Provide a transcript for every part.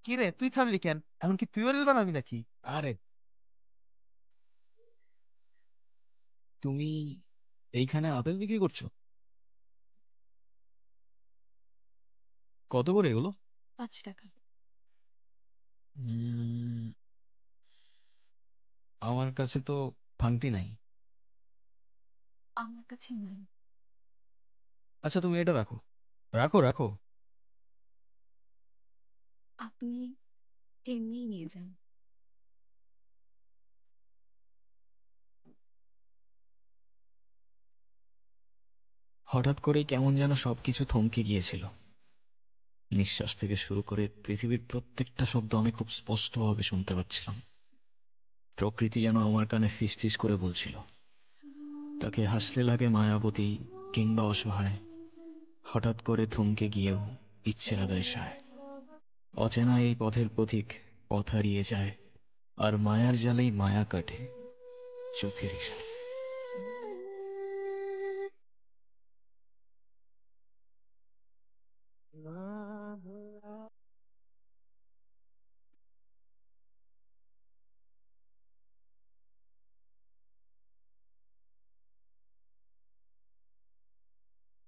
কি রে, তুই থামলি কেন? এখন কি তুইও রিল বানাবি নাকি? আরে তুমি এইখানে আপেল বিক্রি করছো? কত করে এগুলো? 5 টাকা। উম, আমার কাছে তো ভাঙতি নাই। আমার কাছে নাই। আচ্ছা তুমি এটা রাখো, রাখো রাখো। আপনি এমনিই নিয়ে যান। হঠাৎ করেই কেমন যেন সবকিছু থমকে গিয়েছিল। নিঃশ্বাস থেকে শুরু করে পৃথিবীর প্রত্যেকটা শব্দ আমি খুব স্পষ্টভাবে শুনতে পাচ্ছিলাম। প্রকৃতি যেন আমার কানে ফিস ফিস করে বলছিল, তাকে হাসলে লাগে মায়াবতী কিংবা অসহায়, হঠাৎ করে থমকে গিয়েও ইচ্ছে আদায় সায়। অচেনা এই পথের পথিক পথ হারিয়ে যায়, আর মায়ার জালেই মায়া কাটে চোখের ইশারায়।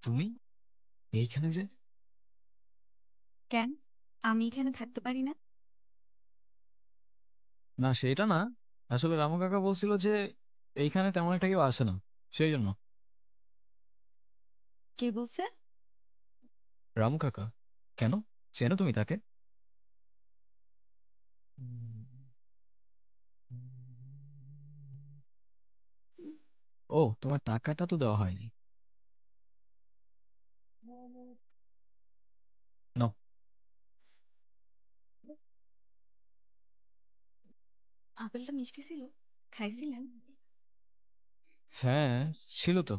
তুমি এইখানে যে? কেন? আমি এখানে থাকতে পারি না? না সেটা না, আসলে রামু কাকা বলছিল যে এইখানে তেমন একটা কেউ আসে না, সেই জন্য। কে বলছে? রামু কাকা। কেন, চেনো তুমি তাকে? ও, তোমার টাকাটা তো দেওয়া হয়নি। নাও। আপেলটা মিষ্টি ছিল? খাইছিলেন? হ্যাঁ, ছিল তো।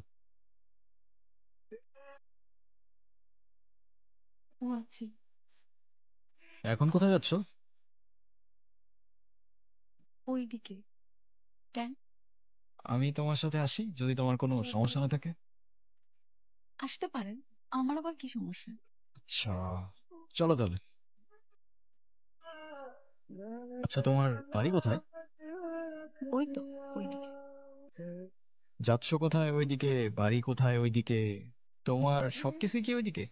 ও আচ্ছা। এখন কোথায় যাচ্ছ? ওইদিকে। কেন? আমি তোমার সাথে আসি যদি তোমার কোনো সমস্যা না থাকে। আসতে পারেন। আমার আবার কি সমস্যা? আচ্ছা, চলো তাহলে। আচ্ছা তোমার বাড়ি কোথায়? ওই তো, ওইদিকে। যাচ্ছ কোথায় ওইদিকে, বাড়ি কোথায় ওইদিকে, তোমার সবকিছুই কি ওইদিকে?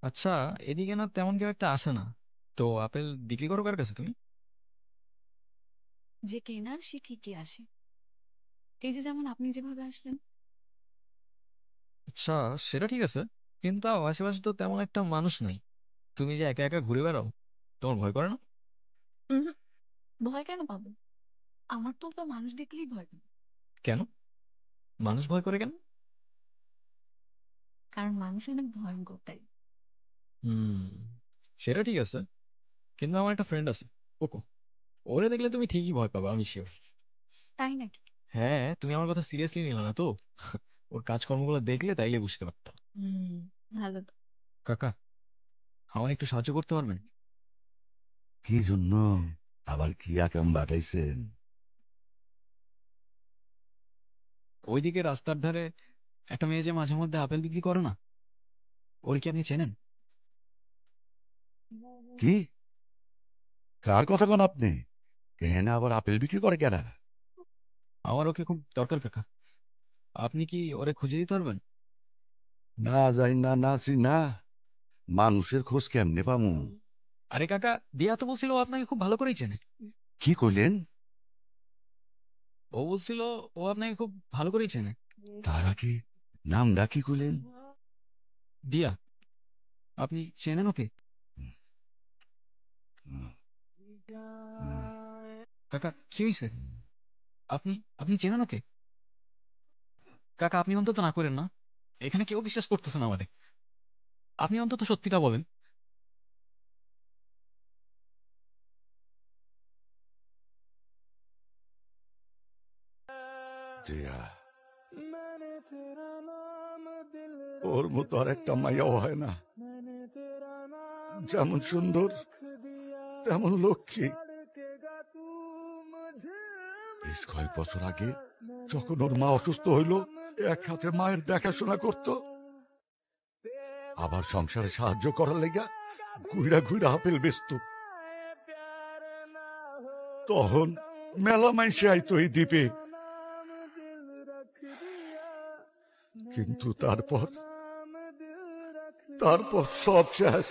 আচ্ছা, এদিকে না তেমন কেউ একটা আসে না, তো আপেল বিক্রি করো কার কাছে তুমি? যে কেনার সে ঠিকই আসে। এই যে যেমন আপনি যেভাবে আসলেন। আচ্ছা, সেটা ঠিক আছে, কিন্তু তাও আশেপাশে তো তেমন একটা মানুষ নাই। তুমি যে একা একা ঘুরে বেড়াও, তোমার ভয় করে না? উহুম, ভয় কেন পাবো? আমার তো মানুষ দেখলেই ভয় পাবে। কেন, মানুষ ভয় করে কেন? কারণ মানুষ অনেক ভয়ঙ্কর তাই। হুম, সেটা ঠিক আছে, কিন্তু আমার একটা ফ্রেন্ড আছে, কোকো। ওরে দেখলে তুমি ঠিকই ভয় পাবা, আমি শিওর। তাই নাকি? হ্যাঁ, তুমি আমার কথা সিরিয়াসলি নিলে না তো? ওর কাজকর্মগুলো দেখলে তাইলে বুঝতে পারতাম। হুম, ভালো তো। কাকা, আমার একটু সাহায্য করতে পারবেন? কি জন্য? আবার কি আকাম বাগাইছে? ওইদিকে রাস্তার ধারে একটা মেয়ে যে মাঝে মধ্যে আপেল বিক্রি করে না, ওর কি আপনি চেনেন? কি? কার কথা কন আপনি? কেন আবার আপেল বিক্রি করে কেনা? আমার ওকে খুব দরকার কাকা, আপনি কি ওরে খুঁজে দিতে পারবেন? না যাই না নাচি না, মানুষের খোঁজ কেমনে পামু? আরে কাকা, দিয়া তো বলছিল ও আপনাকে খুব ভালো করেই চেনে। কি কইলেন? ও বলছিল ও আপনাকে খুব ভালো করেই চেনে। তারা কি? নামটা কি কইলেন? দিয়া, আপনি চেনেন ওকে? কাকা কি হয়েছে, আপনি আপনি চেনেন ওকে? কাকা আপনি অন্তত না করেন না, এখানে কেউ বিশ্বাস করতেছে না আমাদের, আপনি অন্তত সত্যিটা বলেন। দিয়া, ওর মতো আর একটা মাইয়াও হয় না, যেমন সুন্দর তেমন লক্ষ্মী। বেশ কয়েক বছর আগে যখন ওর মা অসুস্থ হইল, এক হাতে মায়ের দেখাশোনা করত। আবার সংসারে সাহায্য করার লেগা ঘুইরা ঘুইরা আপেল বেচত। তখন মেলা মাইসে আইতো এই দ্বীপে। কিন্তু তারপর সব শেষ।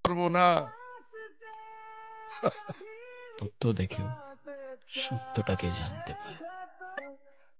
পারবো না। সত্য দেখেও সত্যটাকে জানতে পারে।